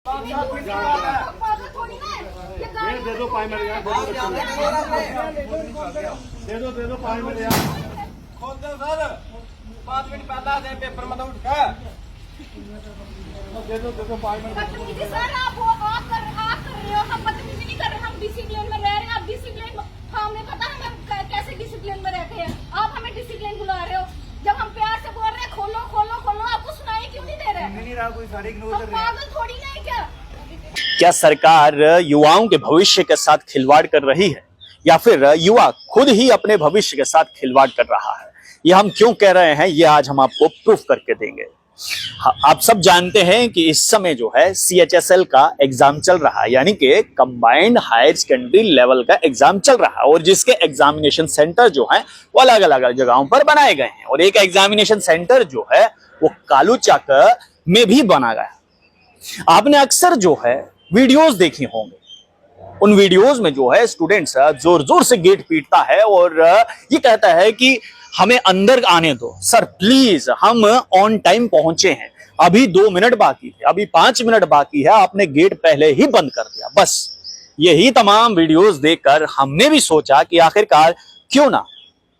दे दो 5 मिनट यार, दे दो 5 मिनट यार। खोल दो सर, 5 मिनट पहला दे पेपर में उठ के दे दो 5 मिनट। सर आप कर रहे हो, हम बदतमीजी नहीं कर रहे, हम डिसिप्लिन में रह रहे हैं। आप डिसिप्लिन, हमें पता है हम कैसे डिसिप्लिन में रहते हैं। आप हमें डिसिप्लिन बुला रहे हो। जब हम प्यार से बोल रहे हैं खोलो खोलो खोलो, आपको सुनाई क्यों नहीं दे रहे? नहीं रहा, कोई सारे इग्नोर कर रहे हैं। पागल थोड़ी नहीं क्या? क्या सरकार युवाओं के भविष्य के साथ खिलवाड़ कर रही है, या फिर युवा खुद ही अपने भविष्य के साथ खिलवाड़ कर रहा है? ये हम क्यों कह रहे हैं, ये आज हम आपको प्रूफ करके देंगे। आप सब जानते हैं कि इस समय जो है CHSL का एग्जाम चल रहा है, यानी कि कंबाइंड हायर सेकेंडरी लेवल का एग्जाम चल रहा है, और जिसके एग्जामिनेशन सेंटर जो है वो अलग अलग जगहों पर बनाए गए हैं। और एक एग्जामिनेशन सेंटर जो है वो कालूचक में भी बना गया। आपने अक्सर जो है वीडियोस देखी होंगे, उन वीडियोस में जो है स्टूडेंट्स जोर जोर से गेट पीटता है और ये कहता है कि हमें अंदर आने दो सर प्लीज, हम ऑन टाइम पहुंचे हैं, अभी 2 मिनट बाकी है, अभी 5 मिनट बाकी है, आपने गेट पहले ही बंद कर दिया। बस यही तमाम वीडियोस देखकर हमने भी सोचा कि आखिरकार क्यों ना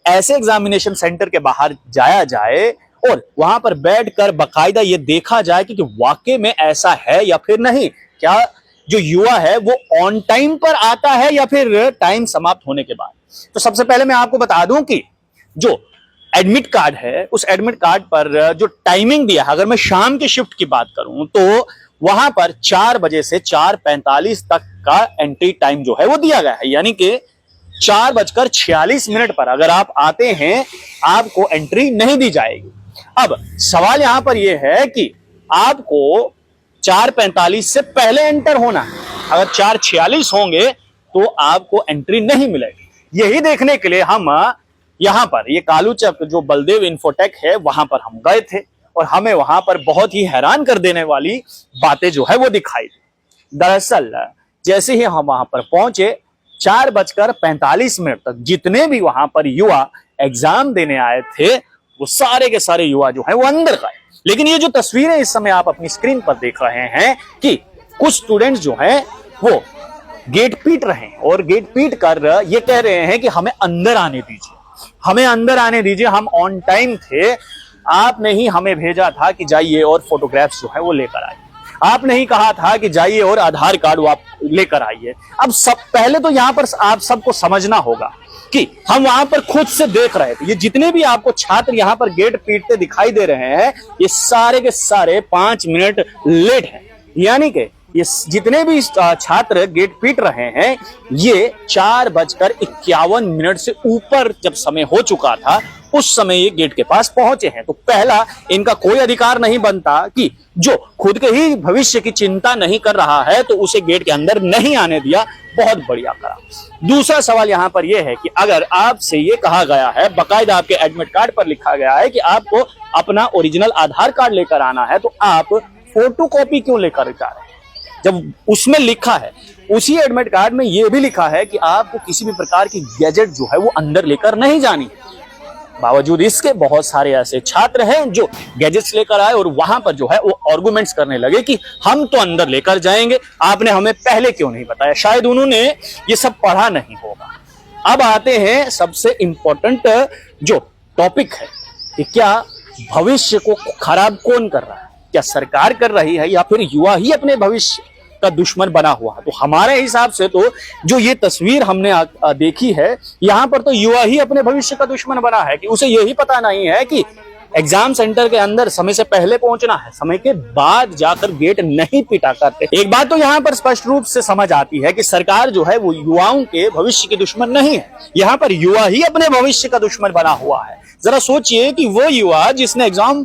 ऐसे एग्जामिनेशन सेंटर के बाहर जाया जाए और वहां पर बैठकर बकायदा ये देखा जाए कि वाकई में ऐसा है या फिर नहीं। क्या जो युवा है वो ऑन टाइम पर आता है या फिर टाइम समाप्त होने के बाद? तो सबसे पहले मैं आपको बता दूं कि जो एडमिट कार्ड है, उस एडमिट कार्ड पर जो टाइमिंग दिया है, अगर मैं शाम की शिफ्ट की बात करूं तो वहां पर 4 बजे से 4:45 तक का एंट्री टाइम जो है वो दिया गया है, यानी कि 4:46 पर अगर आप आते हैं आपको एंट्री नहीं दी जाएगी। अब सवाल यहां पर यह है कि आपको 4:45 से पहले एंटर होना है, अगर 4:46 होंगे तो आपको एंट्री नहीं मिलेगी। यही देखने के लिए हम यहां पर ये कालूचक जो बलदेव इंफोटेक है वहां पर हम गए थे, और हमें वहां पर बहुत ही हैरान कर देने वाली बातें जो है वो दिखाई दी। दरअसल जैसे ही हम वहां पर पहुंचे 4:45 तक जितने भी वहां पर युवा एग्जाम देने आए थे वो सारे के सारे युवा जो है वो अंदर गए। लेकिन ये जो तस्वीरें इस समय आप अपनी स्क्रीन पर देख रहे हैं कि कुछ स्टूडेंट्स जो हैं वो गेट पीट रहे हैं, और गेट पीट कर ये कह रहे हैं कि हमें अंदर आने दीजिए, हमें अंदर आने दीजिए, हम ऑन टाइम थे, आपने ही हमें भेजा था कि जाइए और फोटोग्राफ्स जो है वो लेकर आइए, आपने ही कहा था कि जाइए और आधार कार्ड आप लेकर आइए। अब सब पहले तो यहां पर आप सबको समझना होगा कि हम वहां पर खुद से देख रहे थे, ये जितने भी आपको छात्र यहां पर गेट पीटते दिखाई दे रहे हैं ये सारे के सारे 5 मिनट लेट हैं, यानी कि ये जितने भी छात्र गेट पीट रहे हैं ये 4:51 से ऊपर जब समय हो चुका था उस समय ये गेट के पास पहुंचे हैं। तो पहला, इनका कोई अधिकार नहीं बनता कि जो खुद के ही भविष्य की चिंता नहीं कर रहा है तो उसे गेट के अंदर नहीं आने दिया, बहुत बढ़िया करा। दूसरा सवाल यहां पर यह है कि अगर आपसे ये कहा गया है, बाकायदा आपके एडमिट कार्ड पर लिखा गया है कि आपको अपना ओरिजिनल आधार कार्ड लेकर आना है, तो आप फोटोकॉपी क्यों लेकर जा रहे हैं? जब उसमें लिखा है, उसी एडमिट कार्ड में यह भी लिखा है कि आपको किसी भी प्रकार की गैजेट जो है वो अंदर लेकर नहीं जानी है। बावजूद इसके बहुत सारे ऐसे छात्र हैं जो गैजेट्स लेकर आए और वहां पर जो है वो आर्गुमेंट्स करने लगे कि हम तो अंदर लेकर जाएंगे, आपने हमें पहले क्यों नहीं बताया? शायद उन्होंने ये सब पढ़ा नहीं होगा। अब आते हैं सबसे इंपॉर्टेंट जो टॉपिक है कि क्या भविष्य को खराब कौन कर रहा है? क्या सरकार कर रही है या फिर युवा ही अपने भविष्य का दुश्मन बना हुआ? तो हमारे हिसाब से तो जो ये तस्वीर हमने देखी है, यहां पर तो युवा ही अपने भविष्य का दुश्मन बना है कि उसे यही पता नहीं है कि एग्जाम सेंटर के अंदर समय से पहले पहुंचना है, समय के बाद जाकर गेट नहीं पिटा करते। एक बात तो यहां पर स्पष्ट रूप से समझ आती है कि सरकार जो है वो युवाओं के भविष्य के दुश्मन नहीं है, यहां पर युवा ही अपने भविष्य का दुश्मन बना हुआ है। जरा सोचिए कि वो युवा जिसने एग्जाम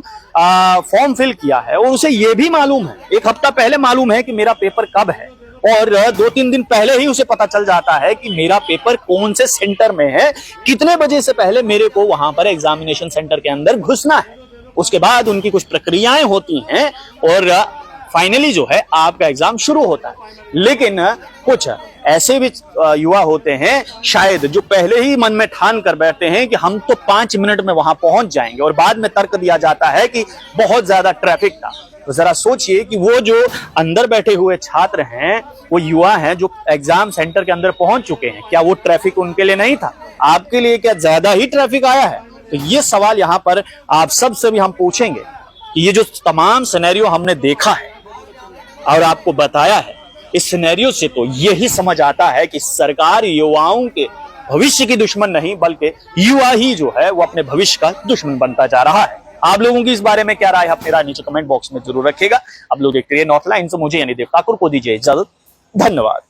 फॉर्म फिल किया है और उसे ये भी मालूम है, 1 हफ्ता पहले मालूम है कि मेरा पेपर कब है, और 2-3 दिन पहले ही उसे पता चल जाता है कि मेरा पेपर कौन से सेंटर में है, कितने बजे से पहले मेरे को वहां पर एग्जामिनेशन सेंटर के अंदर घुसना है। उसके बाद उनकी कुछ प्रक्रियाएं होती हैं और फाइनली जो है आपका एग्जाम शुरू होता है। लेकिन कुछ ऐसे भी युवा होते हैं शायद जो पहले ही मन में ठान कर बैठते हैं कि हम तो 5 मिनट में वहां पहुंच जाएंगे, और बाद में तर्क दिया जाता है कि बहुत ज्यादा ट्रैफिक था। तो जरा सोचिए कि वो जो अंदर बैठे हुए छात्र हैं, वो युवा हैं जो एग्जाम सेंटर के अंदर पहुंच चुके हैं, क्या वो ट्रैफिक उनके लिए नहीं था? आपके लिए क्या ज्यादा ही ट्रैफिक आया है? तो ये सवाल यहां पर आप सबसे भी हम पूछेंगे कि ये जो तमाम सिनेरियो हमने देखा है और आपको बताया है, इस सिनेरियो से तो यही समझ आता है कि सरकार युवाओं के भविष्य की दुश्मन नहीं, बल्कि युवा ही जो है वो अपने भविष्य का दुश्मन बनता जा रहा है। आप लोगों की इस बारे में क्या राय है? अपनी राय नीचे कमेंट बॉक्स में जरूर रखिएगा। अब लोग देखते रहिए नॉर्थ लाइन से, मुझे यानी देव ठाकुर को दीजिए इजाजत। धन्यवाद।